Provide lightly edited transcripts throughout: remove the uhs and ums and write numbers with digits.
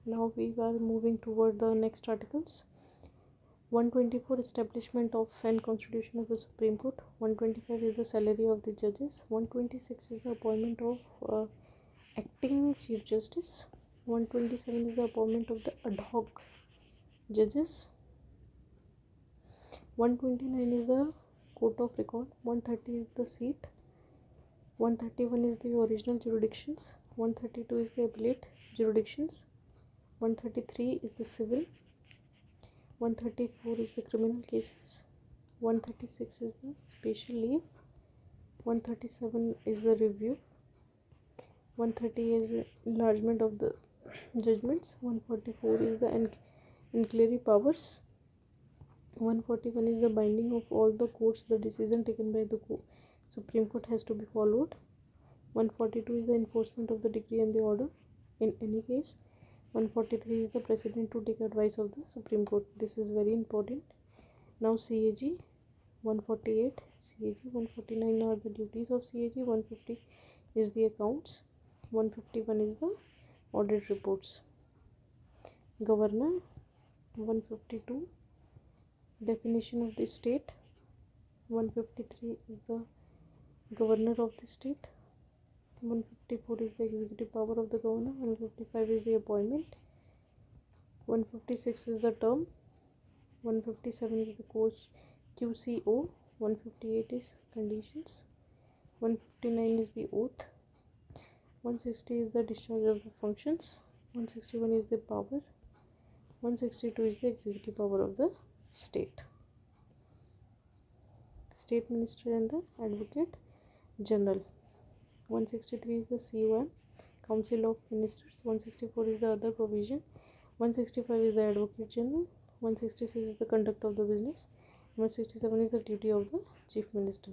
Now we are moving toward the next articles. 124 establishment of and constitution of the Supreme Court. 125 is the salary of the judges. 126 is the appointment of acting Chief Justice. 127 is the appointment of the ad hoc judges. 129 is the court of record. 130 is the seat. 131 is the original jurisdictions. 132 is the appellate jurisdictions. 133 is the civil. 134 is the criminal cases. 136 is the special leave. 137 is the review. 130 is the enlargement of the judgments. 144 is the inquiry powers. 141 is the binding of all the courts. The decision taken by the Supreme Court has to be followed. 142 is the enforcement of the decree and the order in any case. 143 is the precedent to take advice of the Supreme Court. This is very important. Now CAG 148, CAG 149 are the duties of CAG. 150 is the accounts. 151 is the audit reports. Governor 152, definition of the state. 153 is the governor of the state. 154 is the executive power of the governor. 155 is the appointment. 156 is the term. 157 is the course QCO. 158 is conditions. 159 is the oath. 160 is the discharge of the functions. 161 is the power. 162 is the executive power of the state. State Minister and the Advocate General. 163 is the COM, Council of Ministers. 164 is the other provision. 165 is the Advocate General. 166 is the conduct of the business. 167 is the duty of the Chief Minister.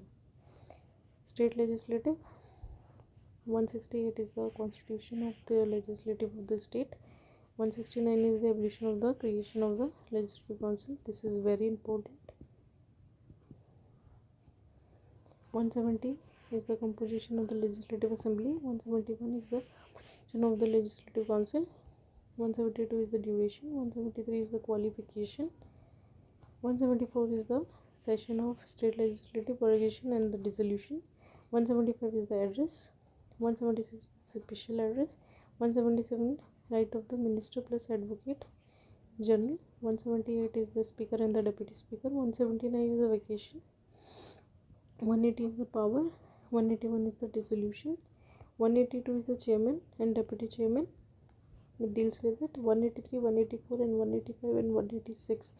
State Legislative. 168 is the constitution of the legislative of the state. 169 is the abolition of the creation of the Legislative Council. This is very important. 170 is the composition of the Legislative Assembly. 171 is the composition of the Legislative Council. 172 is the duration. 173 is the qualification. 174 is the session of state legislative prorogation and the dissolution. 175 is the address. 176 is the special address. 177 right of the minister plus advocate general. 178 is the speaker and the deputy speaker. 179 is the vacation. 180 is the power. 181 is the dissolution. 182 is the chairman and deputy chairman. It deals with it. 183, 184 and 185 and 186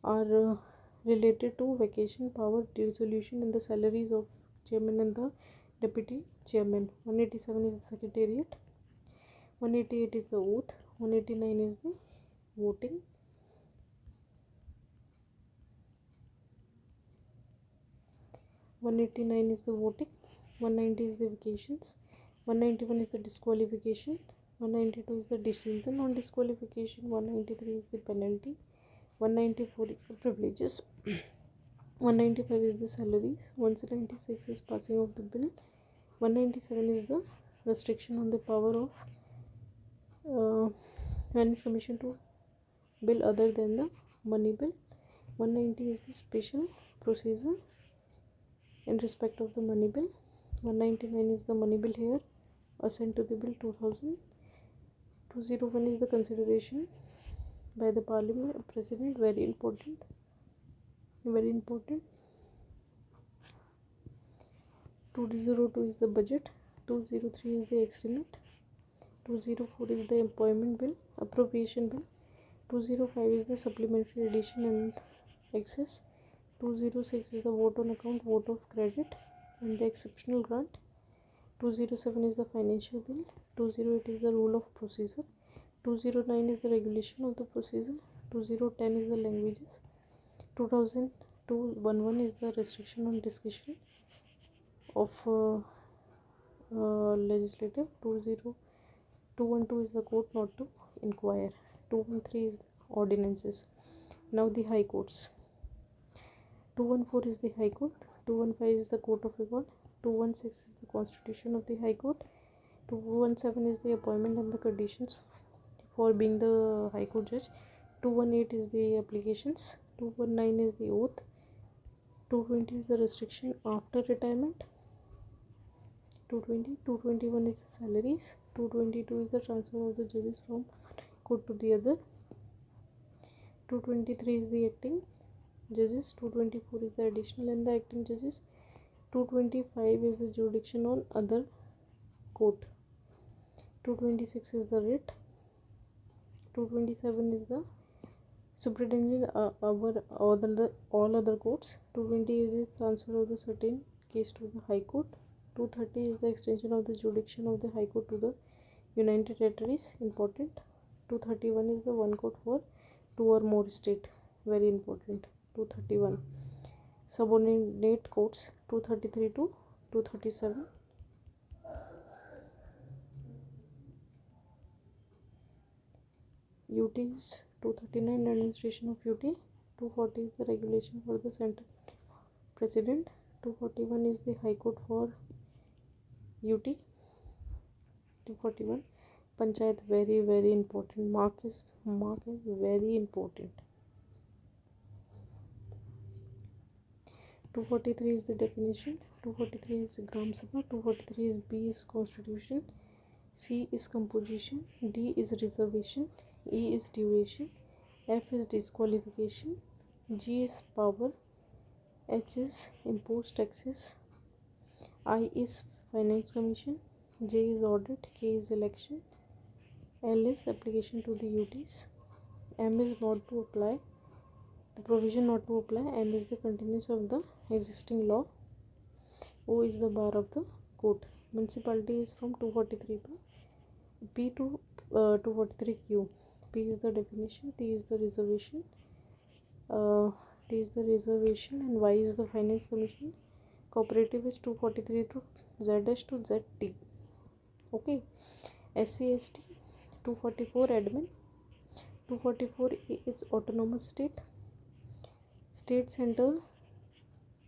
are related to vacation, power, dissolution and the salaries of chairman and the deputy chairman. 187 is the secretariat. 188 is the oath. 189 is the voting. 189 is the voting. 190 is the vacations. 191 is the disqualification. 192 is the decision on disqualification. 193 is the penalty. 194 is the privileges. 195 is the salaries. 196 is passing of the bill. 197 is the restriction on the power of finance commission to bill other than the money bill. 190 is the special procedure in respect of the money bill. 199 is the money bill here assent to the bill 2000. 201 is the consideration by the parliament president. Very important. 202 is the budget. 203 is the estimate. 204 is the employment bill, appropriation bill. 205 is the supplementary addition and excess. 206 is the vote on account, vote of credit and the exceptional grant. 207 is the financial bill. 208 is the rule of procedure. 209 is the regulation of the procedure. 2010 is the languages. 2011 is the restriction on discussion of legislative. 212 is the court not to inquire. 213 is the ordinances. Now the high courts. 214 is the high court. 215 is the court of record. 216 is the constitution of the high court. 217 is the appointment and the conditions for being the High Court judge. 218 is the applications. 219 is the oath. 220 is the restriction after retirement. 221 is the salaries. 222 is the transfer of the judges from one court to the other. 223 is the acting judges. 224 is the additional and the acting judges. 225 is the jurisdiction on other court. 226 is the writ. 227 is the superintendent over all other courts. 220 is the transfer of the certain case to the High Court. 230 is the extension of the jurisdiction of the High Court to the United Territories. Important. 231 is the one court for two or more state. Very important. 231 subordinate courts. 233 to 237. UTs. 239 administration of UT. 240 is the regulation for the central president. 241 is the High Court for UT. 241 Panchayat, very important. Mark is very important. 243 is the definition. 243 is Gram Sabha. 243 is B is constitution. C is composition. D is reservation. E is duration. F is disqualification. G is power. H is imposed taxes. I is finance commission. J is audit. K is election. L is application to the UTs. M is not to apply. The provision not to apply. N is the continuance of the existing law. O is the bar of the court. Municipality is from 243 to P to 243Q. P is the definition. T is the reservation. T is the reservation, and Y is the finance commission. Cooperative is 243 to Z to ZT. Okay. SC ST 244 admin. 244 is autonomous state. State center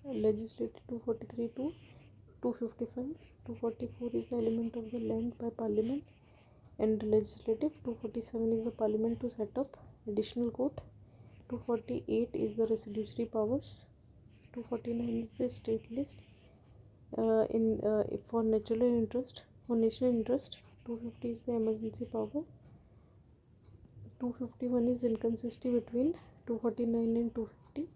legislative 243 to 255. 244 is the element of the land by parliament and legislative. 247 is the parliament to set up additional court. 248 is the residuary powers. 249 is the state list for national interest. 250 is the emergency power. 251 is inconsistency between 249 and 250.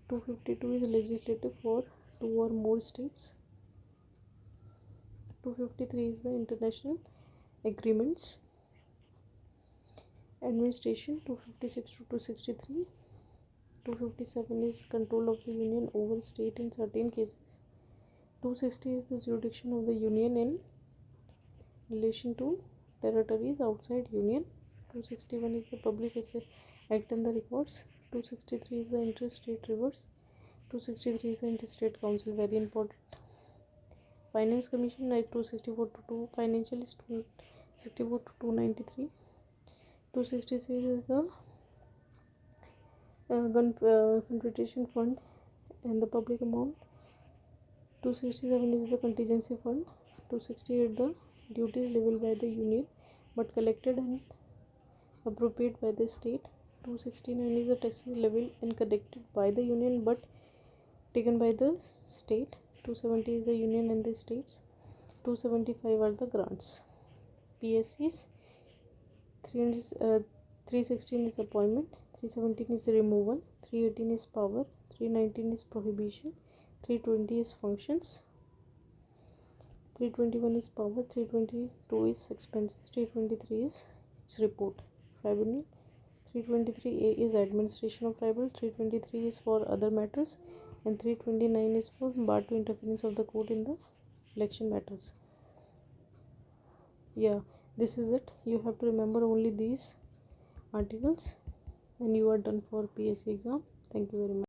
252 is legislative for two or more states. 253 is the international agreements. Administration 256 to 263. 257 is control of the union over state in certain cases. 260 is the jurisdiction of the union in relation to territories outside union. 261 is the public act and the records. 263 is the interstate rivers. 263 is the interstate council, very important. Finance commission 264 to 2. Financial is 264 to 293. 266 is the confederation fund and the public amount. 267 is the contingency fund. 268 the duties levied by the union but collected and appropriated by the state. 269 is the taxes levied and collected by the union but taken by the state. 270 is the union and the states. 275 are the grants. PSCs. 316 is appointment. 317 is removal. 318 is power. 319 is prohibition. 320 is functions. 321 is power. 322 is expenses. 323 is its report. Tribunal. 323A is administration of tribunal. 323 is for other matters, and 329 is for bar to interference of the court in the election matters. Yeah, this is it. You have to remember only these articles and you are done for PSC exam. Thank you very much.